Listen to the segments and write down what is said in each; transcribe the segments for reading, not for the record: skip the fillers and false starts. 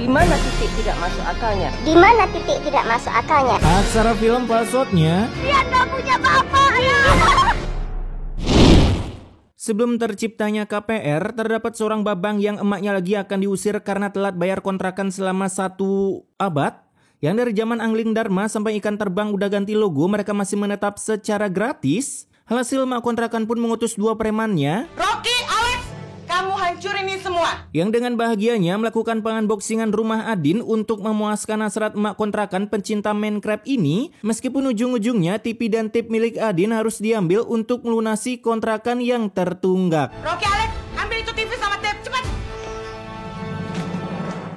Di mana titik tidak masuk akalnya? Di mana titik tidak masuk akalnya? Aksara film passwordnya. Dia nggak punya bapak ya. Sebelum terciptanya KPR, terdapat seorang babang yang emaknya lagi akan diusir karena telat bayar kontrakan selama 1 abad. Yang dari zaman Angling Dharma sampai ikan terbang udah ganti logo, mereka masih menetap secara gratis. Hasil emak kontrakan pun mengutus 2 premannya. Rocky, Alex, kamu hancurin ini semua. Yang dengan bahagianya melakukan pengunboxingan rumah Adin untuk memuaskan hasrat emak kontrakan pencinta Minecraft ini. Meskipun ujung-ujungnya TV dan tip milik Adin harus diambil untuk melunasi kontrakan yang tertunggak. Rocky, Alex, ambil itu TV sama tape, cepat.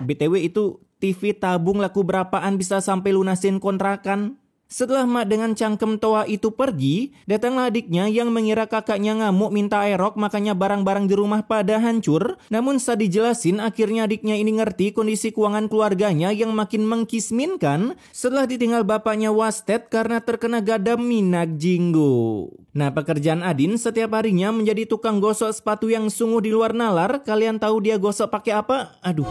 BTW itu TV tabung laku berapaan bisa sampai lunasin kontrakan? Setelah emak dengan cangkem toa itu pergi, datanglah adiknya yang mengira kakaknya ngamuk minta aerok, makanya barang-barang di rumah pada hancur. Namun saat dijelasin, akhirnya adiknya ini ngerti kondisi keuangan keluarganya yang makin mengkisminkan setelah ditinggal bapaknya wasted karena terkena gadam minag jinggo. Nah, pekerjaan Adin setiap harinya menjadi tukang gosok sepatu yang sungguh di luar nalar. Kalian tahu dia gosok pakai apa? Aduh.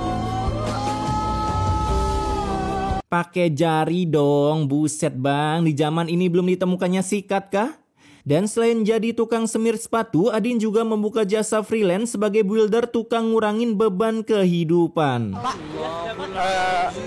Pakai jari dong, buset bang, di zaman ini belum ditemukannya sikat kah? Dan selain jadi tukang semir sepatu, Adin juga membuka jasa freelance sebagai builder tukang ngurangin beban kehidupan. Pak,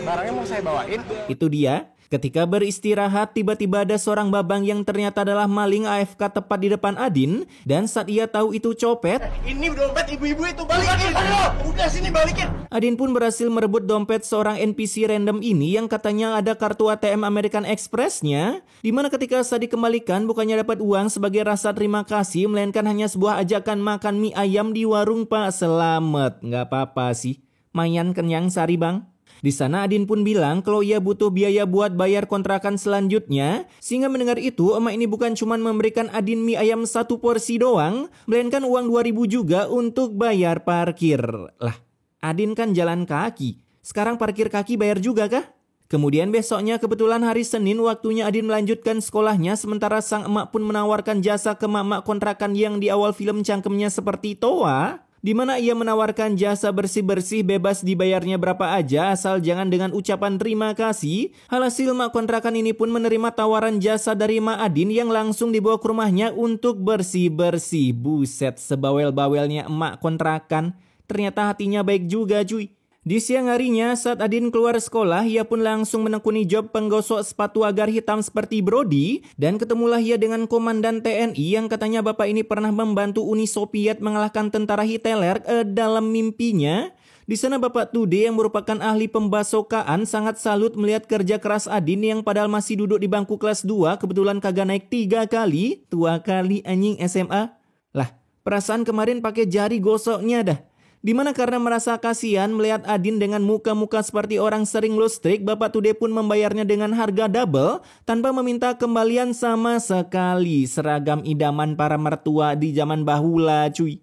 barangnya mau saya bawain. Itu dia. Ketika beristirahat, tiba-tiba ada seorang babang yang ternyata adalah maling AFK tepat di depan Adin. Dan saat ia tahu itu copet, Ini dompet ibu-ibu itu, balikin. Udah sini balikin. Adin pun berhasil merebut dompet seorang NPC random ini yang katanya ada kartu ATM American Express-nya. Dimana ketika saat dikembalikan bukannya dapat uang sebagai rasa terima kasih, melainkan hanya sebuah ajakan makan mie ayam di warung Pak Selamet. Nggak apa-apa sih, mayan kenyang sari bang. Di sana Adin pun bilang kalau ia butuh biaya buat bayar kontrakan selanjutnya. Sehingga mendengar itu, emak ini bukan cuma memberikan Adin mie ayam 1 porsi doang, melainkan uang 2.000 juga untuk bayar parkir. Lah, Adin kan jalan kaki. Sekarang parkir kaki bayar juga kah? Kemudian besoknya kebetulan hari Senin waktunya Adin melanjutkan sekolahnya, sementara sang emak pun menawarkan jasa ke emak-emak kontrakan yang di awal film cangkemnya seperti Toa, di mana ia menawarkan jasa bersih-bersih bebas dibayarnya berapa aja asal jangan dengan ucapan terima kasih. Hasil emak kontrakan ini pun menerima tawaran jasa dari emak Adin yang langsung dibawa ke rumahnya untuk bersih-bersih. Buset, sebawel-bawelnya emak kontrakan. Ternyata hatinya baik juga cuy. Di siang harinya saat Adin keluar sekolah, ia pun langsung menekuni job penggosok sepatu agar hitam seperti Brody. Dan ketemulah ia dengan komandan TNI yang katanya bapak ini pernah membantu Uni Soviet mengalahkan tentara Hitler dalam mimpinya. Di sana Bapak Tude yang merupakan ahli pembasokaan sangat salut melihat kerja keras Adin yang padahal masih duduk di bangku kelas 2, kebetulan kagak naik 3 kali. Tua kali anjing SMA. Lah, perasaan kemarin pakai jari gosoknya dah. Dimana karena merasa kasihan melihat Adin dengan muka-muka seperti orang sering lustrik, Bapak Tude pun membayarnya dengan harga double tanpa meminta kembalian sama sekali. Seragam idaman para mertua di zaman bahula cuy.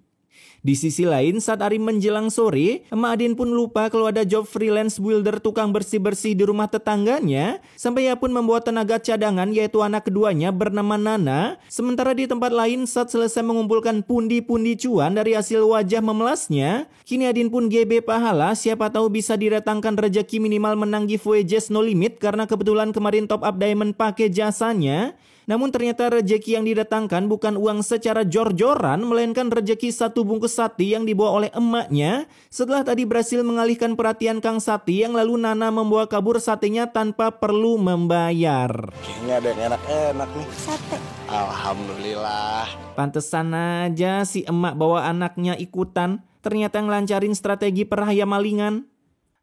Di sisi lain, saat hari menjelang sore, emak Adin pun lupa kalau ada job freelance builder tukang bersih-bersih di rumah tetangganya. Sampai ia pun membawa tenaga cadangan yaitu anak keduanya bernama Nana. Sementara di tempat lain saat selesai mengumpulkan pundi-pundi cuan dari hasil wajah memelasnya, kini Adin pun GB pahala, siapa tahu bisa didatangkan rejeki minimal menang giveaway Jazz No Limit karena kebetulan kemarin top up diamond pakai jasanya. Namun ternyata rejeki yang didatangkan bukan uang secara jor-joran, melainkan rejeki 1 bungkus sate yang dibawa oleh emaknya. Setelah tadi berhasil mengalihkan perhatian Kang Sati, yang lalu Nana membawa kabur satenya tanpa perlu membayar. Kayaknya ada yang enak-enak nih. Sate. Alhamdulillah. Pantesan aja si emak bawa anaknya ikutan, ternyata ngelancarin strategi perahaya malingan.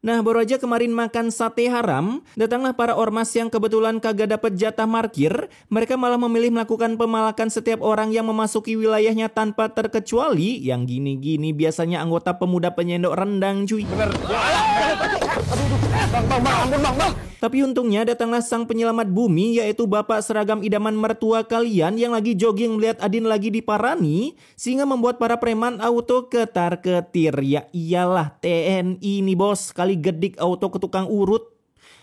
Nah, baru aja kemarin makan sate haram, datanglah para ormas yang kebetulan kagak dapat jatah parkir. Mereka malah memilih melakukan pemalakan setiap orang yang memasuki wilayahnya tanpa terkecuali. Yang gini-gini biasanya anggota pemuda penyendok rendang cuy. Bener. Bang. Tapi untungnya datanglah sang penyelamat bumi, yaitu bapak seragam idaman mertua kalian yang lagi jogging melihat Adin lagi diparani, sehingga membuat para preman auto ketar-ketir. Ya iyalah TNI nih bos, kali gedik auto ke tukang urut.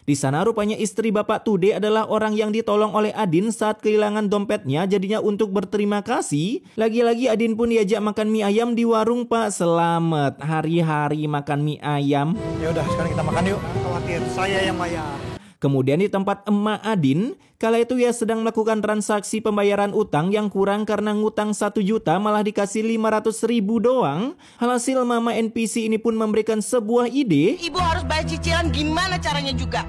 Di sana rupanya istri Bapak Tude adalah orang yang ditolong oleh Adin saat kehilangan dompetnya, jadinya untuk berterima kasih. Lagi-lagi Adin pun diajak makan mie ayam di warung Pak Selamet. Hari-hari makan mie ayam. Ya udah, sekarang kita makan yuk. Jangan khawatir, saya yang bayar. Kemudian di tempat emak Adin, kala itu ia sedang melakukan transaksi pembayaran utang yang kurang karena ngutang 1 juta malah dikasih 500.000 doang. Alhasil mama NPC ini pun memberikan sebuah ide. Ibu harus bayar cicilan gimana caranya juga.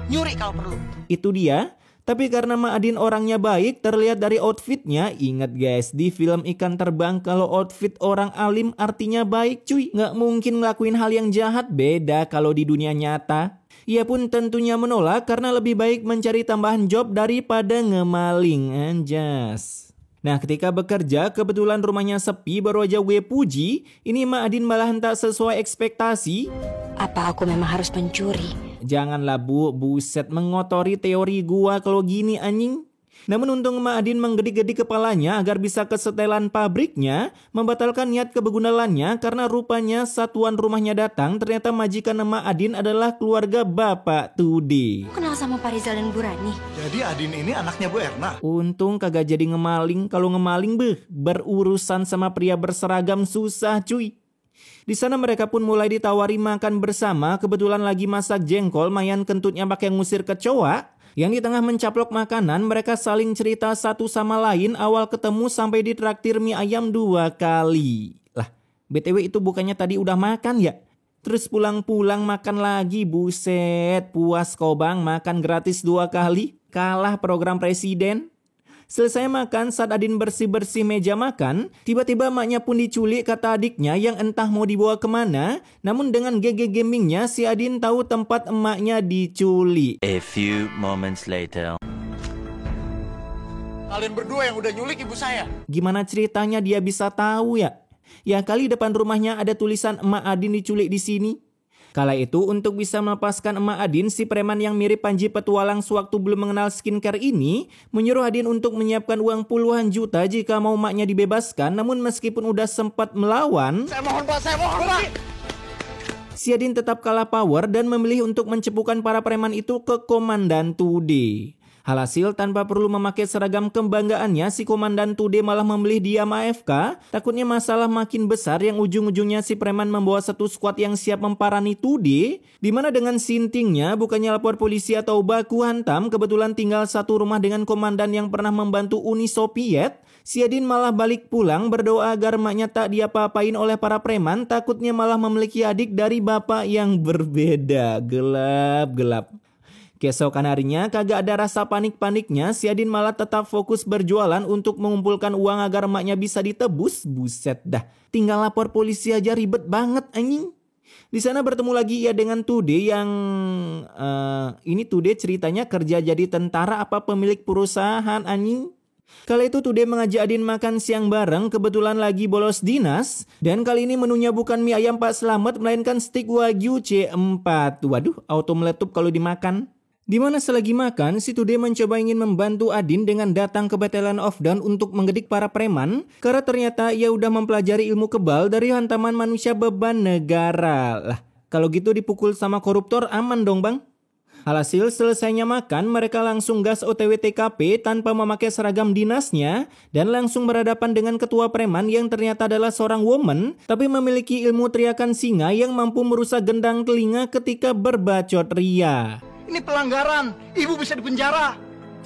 Nyuri kalau perlu. Itu dia. Tapi karena Ma Adin orangnya baik, terlihat dari outfitnya. Ingat guys, di film Ikan Terbang kalau outfit orang alim artinya baik cuy. Nggak mungkin ngelakuin hal yang jahat, beda kalau di dunia nyata. Ia pun tentunya menolak karena lebih baik mencari tambahan job daripada ngemaling. Anjas. Nah, ketika bekerja, kebetulan rumahnya sepi, baru aja gue puji. Ini Ma Adin malahan tak sesuai ekspektasi. Apa aku memang harus mencuri? Janganlah bu, buset mengotori teori gua kalau gini anjing. Namun untung Ma Adin menggedik-gedik kepalanya agar bisa kesetelan pabriknya, membatalkan niat kebegunalannya karena rupanya satuan rumahnya datang, ternyata majikan Ma Adin adalah keluarga Bapak Tude. Kenal sama Pak Rizal dan Bu Rani? Jadi Adin ini anaknya Bu Erna. Untung kagak jadi ngemaling, kalau ngemaling berurusan sama pria berseragam susah cuy. Di sana mereka pun mulai ditawari makan bersama, kebetulan lagi masak jengkol, mayan kentutnya pakai ngusir kecoa. Yang di tengah mencaplok makanan, mereka saling cerita satu sama lain awal ketemu sampai ditraktir mie ayam 2 kali. Lah, BTW itu bukannya tadi udah makan ya? Terus pulang-pulang makan lagi, buset. Puas kau bang, makan gratis 2 kali. Kalah program presiden. Selesai makan, saat Adin bersih-bersih meja makan, tiba-tiba emaknya pun diculik kata adiknya yang entah mau dibawa kemana. Namun dengan GG gamingnya, si Adin tahu tempat emaknya diculik. A few moments later. Kalian berdua yang udah nyulik ibu saya. Gimana ceritanya dia bisa tahu ya? Ya kali depan rumahnya ada tulisan emak Adin diculik di sini. Kala itu untuk bisa melepaskan emak Adin, si preman yang mirip Panji Petualang sewaktu belum mengenal skincare ini menyuruh Adin untuk menyiapkan uang puluhan juta jika mau emaknya dibebaskan. Namun meskipun udah sempat melawan, Saya mohon Pak, saya mohon Pak. si Adin tetap kalah power dan memilih untuk mencepukan para preman itu ke Komandan Tude. Alhasil tanpa perlu memakai seragam kebanggaannya, si Komandan Tude malah memilih diam AFK. Takutnya masalah makin besar yang ujung-ujungnya si preman membawa satu squad yang siap memparani Tude. Dimana dengan sintingnya bukannya lapor polisi atau baku hantam, kebetulan tinggal satu rumah dengan komandan yang pernah membantu Uni Soviet. Si Adin malah balik pulang berdoa agar emaknya tak diapa-apain oleh para preman. Takutnya malah memiliki adik dari bapak yang berbeda. Gelap. Keesokan harinya kagak ada rasa panik-paniknya, si Adin malah tetap fokus berjualan untuk mengumpulkan uang agar emaknya bisa ditebus. Buset dah, tinggal lapor polisi aja ribet banget anjing. Di sana bertemu lagi ia dengan Tude yang ini Tude ceritanya kerja jadi tentara apa pemilik perusahaan anjing. Kala itu Tude mengajak Adin makan siang bareng, kebetulan lagi bolos dinas. Dan kali ini menunya bukan mie ayam Pak Selamet, melainkan steak Wagyu C4. Waduh, auto meletup kalau dimakan. Dimana selagi makan, si Tude mencoba ingin membantu Adin dengan datang ke Battalion of Dawn untuk menggedik para preman. Karena ternyata ia udah mempelajari ilmu kebal dari hantaman manusia beban negara. Lah, kalau gitu dipukul sama koruptor aman dong bang? Alhasil selesainya makan, mereka langsung gas OTW TKP tanpa memakai seragam dinasnya dan langsung berhadapan dengan ketua preman yang ternyata adalah seorang woman tapi memiliki ilmu teriakan singa yang mampu merusak gendang telinga ketika berbacot ria. Ini pelanggaran, ibu bisa dipenjara.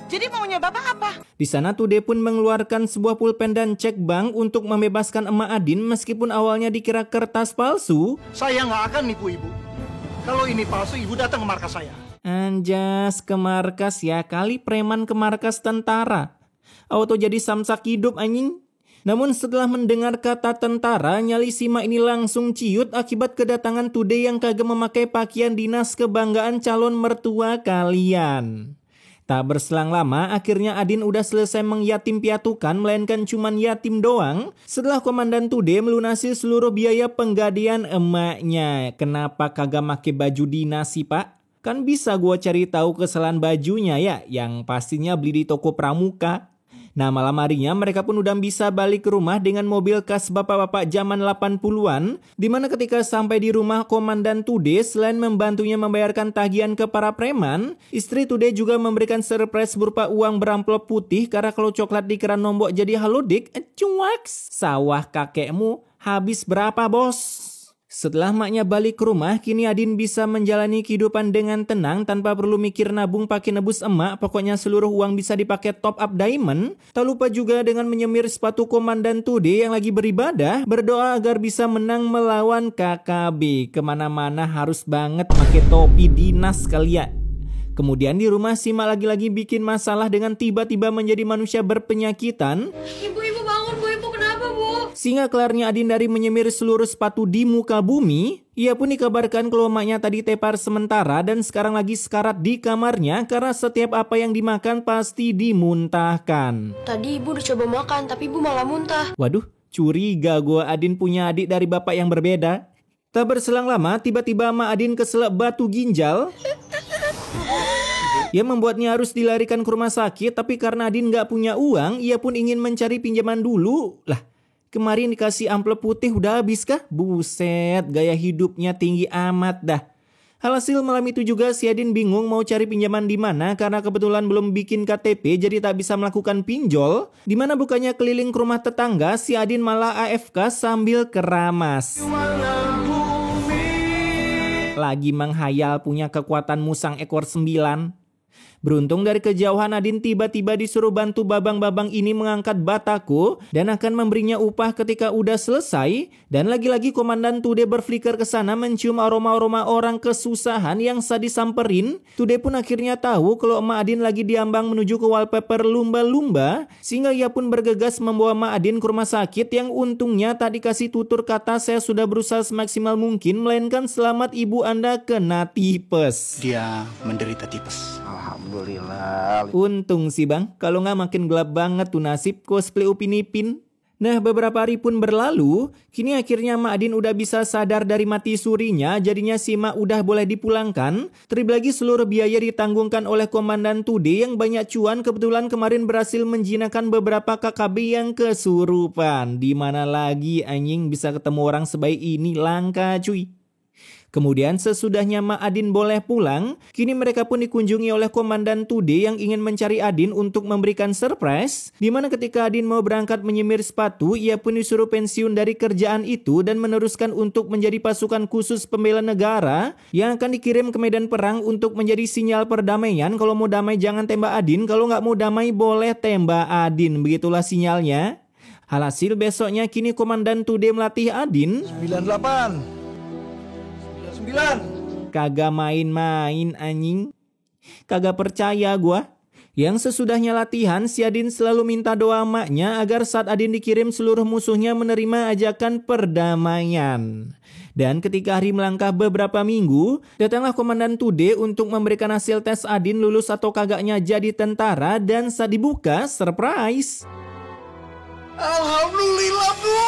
Jadi maunya bapak apa? Di sana Tude pun mengeluarkan sebuah pulpen dan cek bank untuk membebaskan emak Adin meskipun awalnya dikira kertas palsu. Saya nggak akan nipu ibu. Kalau ini palsu, ibu datang ke markas saya. Anjas, ke markas ya, kali preman ke markas tentara. Auto jadi samsak hidup anjing. Namun setelah mendengar kata tentara, nyali Sima ini langsung ciut akibat kedatangan Tude yang kagak memakai pakaian dinas kebanggaan calon mertua kalian. Tak berselang lama, akhirnya Adin udah selesai mengyatim piatukan, melainkan cuman yatim doang. Setelah Komandan Tude melunasi seluruh biaya penggadean emaknya. Kenapa kagak make baju dinas sih pak? Kan bisa gua cari tahu kesalahan bajunya ya, yang pastinya beli di toko pramuka. Nah, malam harinya mereka pun udah bisa balik ke rumah dengan mobil khas bapak-bapak zaman 80-an, dimana ketika sampai di rumah Komandan Tude, selain membantunya membayarkan tagihan ke para preman, istri Tude juga memberikan surprise berupa uang beramplop putih karena kalau coklat di keran nombok jadi halodik, cuaks, sawah kakekmu habis berapa bos? Setelah maknya balik ke rumah, kini Adin bisa menjalani kehidupan dengan tenang tanpa perlu mikir nabung pakai nebus emak. Pokoknya seluruh uang bisa dipakai top up diamond. Tak lupa juga dengan menyemir sepatu Komandan Tude yang lagi beribadah, berdoa agar bisa menang melawan KKB. Kemana-mana harus banget pakai topi dinas kali ya. Kemudian di rumah Sima lagi-lagi bikin masalah dengan tiba-tiba menjadi manusia berpenyakitan. Ibu bangun, ibu kenapa, Bu? Sehingga kelarnya Adin dari menyemir seluruh sepatu di muka bumi, ia pun dikabarkan kalau emaknya tadi tepar sementara dan sekarang lagi sekarat di kamarnya karena setiap apa yang dimakan pasti dimuntahkan. Tadi ibu udah coba makan, tapi ibu malah muntah. Waduh, curiga gua Adin punya adik dari bapak yang berbeda. Tak berselang lama, tiba-tiba emak Adin keselak batu ginjal. Ia membuatnya harus dilarikan ke rumah sakit, tapi karena Adin gak punya uang, ia pun ingin mencari pinjaman dulu. Lah, kemarin dikasih amplop putih udah habis kah? Buset, gaya hidupnya tinggi amat dah. Alhasil malam itu juga si Adin bingung mau cari pinjaman di mana karena kebetulan belum bikin KTP jadi tak bisa melakukan pinjol. Dimana bukannya keliling ke rumah tetangga, si Adin malah AFK sambil keramas. Lagi menghayal punya kekuatan musang ekor 9. Beruntung dari kejauhan Adin tiba-tiba disuruh bantu babang-babang ini mengangkat batako dan akan memberinya upah ketika udah selesai. Dan lagi-lagi Komandan Tude berfliker ke sana mencium aroma-aroma orang kesusahan yang sadis samperin. Tude pun akhirnya tahu kalau emak Adin lagi diambang menuju ke wallpaper lumba-lumba, sehingga ia pun bergegas membawa emak Adin ke rumah sakit yang untungnya tak dikasih tutur kata saya sudah berusaha semaksimal mungkin, melainkan selamat ibu Anda kena tipes. Dia menderita tipes. Alhamdulillah. Untung sih bang, kalau nggak makin gelap banget tuh nasib cosplay Upin Ipin. Nah, beberapa hari pun berlalu, kini akhirnya Mak Adin udah bisa sadar dari mati surinya, jadinya si Mak udah boleh dipulangkan. Terlebih lagi seluruh biaya ditanggungkan oleh Komandan Tude yang banyak cuan, kebetulan kemarin berhasil menjinakkan beberapa KKB yang kesurupan. Dimana lagi anjing bisa ketemu orang sebaik ini, langka cuy. Kemudian sesudahnya Mak Adin boleh pulang, kini mereka pun dikunjungi oleh Komandan Tude yang ingin mencari Adin untuk memberikan surprise. Dimana ketika Adin mau berangkat menyemir sepatu, ia pun disuruh pensiun dari kerjaan itu dan meneruskan untuk menjadi pasukan khusus pembela negara yang akan dikirim ke medan perang untuk menjadi sinyal perdamaian. Kalau mau damai jangan tembak Adin, kalau nggak mau damai boleh tembak Adin. Begitulah sinyalnya. Alhasil besoknya kini Komandan Tude melatih Adin. 98 9. Kagak main-main anjing. Kagak percaya gua. Yang sesudahnya latihan, si Adin selalu minta doa emaknya agar saat Adin dikirim seluruh musuhnya menerima ajakan perdamaian. Dan ketika hari melangkah beberapa minggu, datanglah Komandan Tude untuk memberikan hasil tes Adin lulus atau kagaknya jadi tentara, dan saat dibuka, surprise. Alhamdulillah, Bu.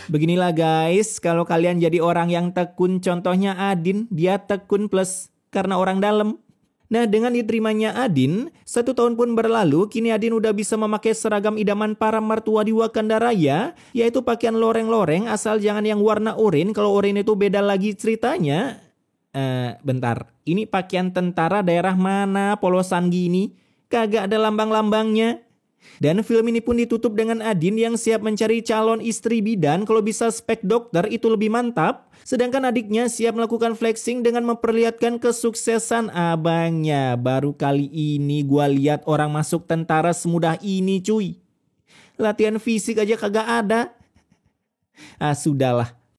Beginilah guys, kalau kalian jadi orang yang tekun, contohnya Adin, dia tekun plus karena orang dalam. Nah, dengan diterimanya Adin, 1 tahun pun berlalu, kini Adin udah bisa memakai seragam idaman para mertua di Wakanda Raya, yaitu pakaian loreng-loreng asal jangan yang warna oranye. Kalau oranye itu beda lagi ceritanya. Bentar, ini pakaian tentara daerah mana polosan gini? Kagak ada lambang-lambangnya. Dan film ini pun ditutup dengan Adin yang siap mencari calon istri bidan, kalau bisa spek dokter itu lebih mantap. Sedangkan adiknya siap melakukan flexing dengan memperlihatkan kesuksesan abangnya. Baru kali ini gua lihat orang masuk tentara semudah ini cuy. Latihan fisik aja kagak ada. Sudahlah.